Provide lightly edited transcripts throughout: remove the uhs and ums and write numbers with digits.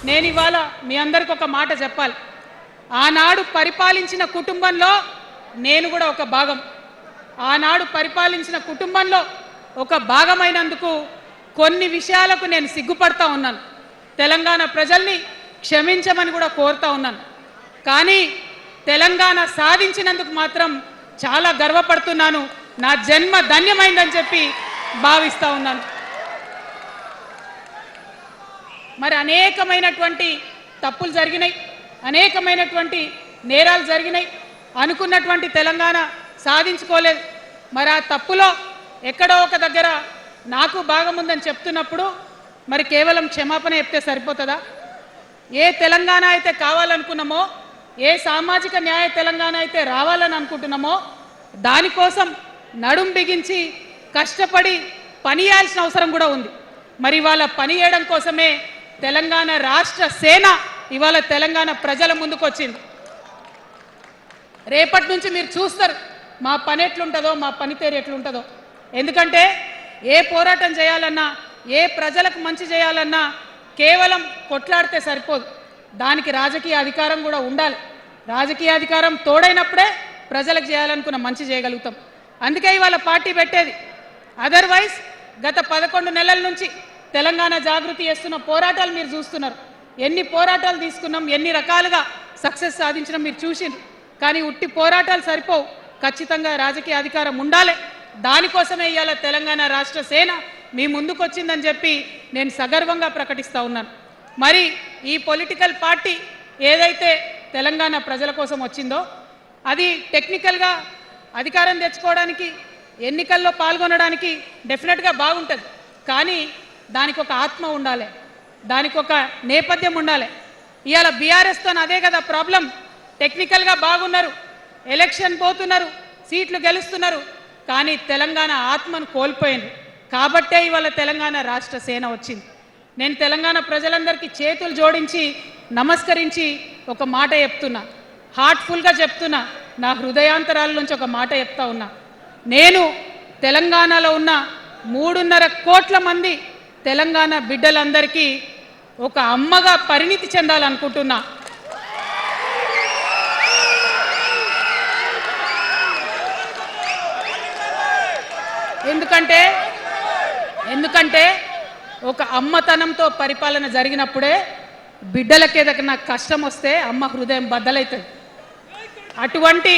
నేను ఇవాళ మీ అందరికి ఒక మాట చెప్పాలి. ఆనాడు పరిపాలించిన కుటుంబంలో నేను కూడా ఒక భాగం. ఆనాడు పరిపాలించిన కుటుంబంలో ఒక భాగమైనందుకు కొన్ని విషయాలకు నేను సిగ్గుపడతా ఉన్నాను. తెలంగాణ ప్రజల్ని క్షమించమని కూడా కోరుతా ఉన్నాను. కానీ తెలంగాణ సాధించినందుకు మాత్రం చాలా గర్వపడుతున్నాను. నా జన్మ ధన్యమైందని చెప్పి భావిస్తా ఉన్నాను. మరి అనేకమైనటువంటి తప్పులు జరిగినాయి, అనేకమైనటువంటి నేరాలు జరిగినాయి. అనుకున్నటువంటి తెలంగాణ సాధించుకోలేదు. మరి ఆ తప్పులో ఎక్కడో ఒక దగ్గర నాకు భాగం ఉందని చెప్తున్నప్పుడు మరి కేవలం క్షమాపణ చెప్తే సరిపోతుందా? ఏ తెలంగాణ అయితే కావాలనుకున్నామో, ఏ సామాజిక న్యాయ తెలంగాణ అయితే రావాలని అనుకుంటున్నామో దానికోసం నడుం బిగించి కష్టపడి పని చేయాల్సిన అవసరం కూడా ఉంది. మరి ఇవాళ పని చేయడం కోసమే తెలంగాణ రాష్ట్ర సేన ఇవాళ తెలంగాణ ప్రజల ముందుకు వచ్చింది. రేపటి నుంచి మీరు చూస్తారు మా పని ఎట్లుంటుందో, మా పనితీరు ఎట్లుంటుందో. ఎందుకంటే ఏ పోరాటం చేయాలన్నా, ఏ ప్రజలకు మంచి చేయాలన్నా కేవలం కొట్లాడితే సరిపోదు. దానికి రాజకీయ అధికారం కూడా ఉండాలి. రాజకీయ అధికారం తోడైనప్పుడే ప్రజలకు చేయాలనుకున్న మంచి చేయగలుగుతాం. అందుకే ఇవాళ పార్టీ పెట్టేది. అదర్వైజ్ గత 11 నెలల నుంచి తెలంగాణ జాగృతి చేస్తున్న పోరాటాలు మీరు చూస్తున్నారు. ఎన్ని పోరాటాలు తీసుకున్నాం, ఎన్ని రకాలుగా సక్సెస్ సాధించడం మీరు చూసిండ్రు. కానీ ఉట్టి పోరాటాలు సరిపోవు, ఖచ్చితంగా రాజకీయ అధికారం ఉండాలి. దానికోసమే ఇవాళ తెలంగాణ రాష్ట్ర సేన మీ ముందుకు వచ్చిందని చెప్పి నేను సగర్వంగా ప్రకటిస్తూ ఉన్నాను. మరి ఈ పొలిటికల్ పార్టీ ఏదైతే తెలంగాణ ప్రజల కోసం వచ్చిందో అది టెక్నికల్గా అధికారం తెచ్చుకోవడానికి, ఎన్నికల్లో పాల్గొనడానికి డెఫినెట్గా బాగుంటుంది. కానీ దానికి ఒక ఆత్మ ఉండాలి, దానికి ఒక నేపథ్యం ఉండాలి. ఇవాళ బీఆర్ఎస్తో అదే కదా ప్రాబ్లం. టెక్నికల్గా బాగున్నారు, ఎలక్షన్ పోతున్నారు, సీట్లు గెలుస్తున్నారు, కానీ తెలంగాణ ఆత్మను కోల్పోయింది. కాబట్టే ఇవాళ తెలంగాణ రాష్ట్ర సేన వచ్చింది. నేను తెలంగాణ ప్రజలందరికీ చేతులు జోడించి నమస్కరించి ఒక మాట చెప్తున్నా, హార్ట్ఫుల్గా చెప్తున్నా, నా హృదయాంతరాల నుంచి ఒక మాట చెప్తా ఉన్నా. నేను తెలంగాణలో ఉన్న 3.5 కోట్ల మంది తెలంగాణ బిడ్డలందరికీ ఒక అమ్మగా పరిణితి చెందాలనుకుంటున్నా. ఎందుకంటే ఒక అమ్మతనంతో పరిపాలన జరిగినప్పుడే బిడ్డలకి ఏదైనా కష్టం వస్తే అమ్మ హృదయం బద్దలవుతుంది. అటువంటి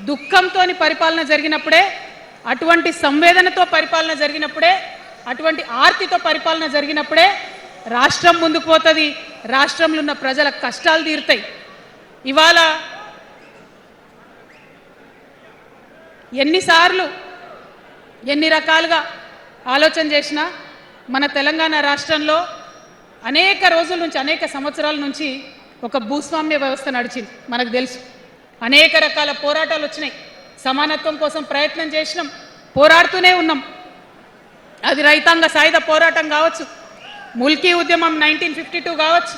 దుఃఖంతో పరిపాలన జరిగినప్పుడే, అటువంటి సంవేదనతో పరిపాలన జరిగినప్పుడే, అటువంటి ఆర్తితో పరిపాలన జరిగినప్పుడే రాష్ట్రం ముందుకు పోతుంది, రాష్ట్రంలో ఉన్న ప్రజల కష్టాలు తీరుతాయి. ఇవాళ ఎన్నిసార్లు ఎన్ని రకాలుగా ఆలోచన చేసినా మన తెలంగాణ రాష్ట్రంలో అనేక రోజుల నుంచి, అనేక సంవత్సరాల నుంచి ఒక భూస్వామ్య వ్యవస్థ నడిచింది. మనకు తెలుసు. అనేక రకాల పోరాటాలు వచ్చినాయి. సమానత్వం కోసం ప్రయత్నం చేసినాం, పోరాడుతూనే ఉన్నాం. అది రైతాంగ సాయుధ పోరాటం కావచ్చు, ముల్కీ ఉద్యమం 1952 కావచ్చు,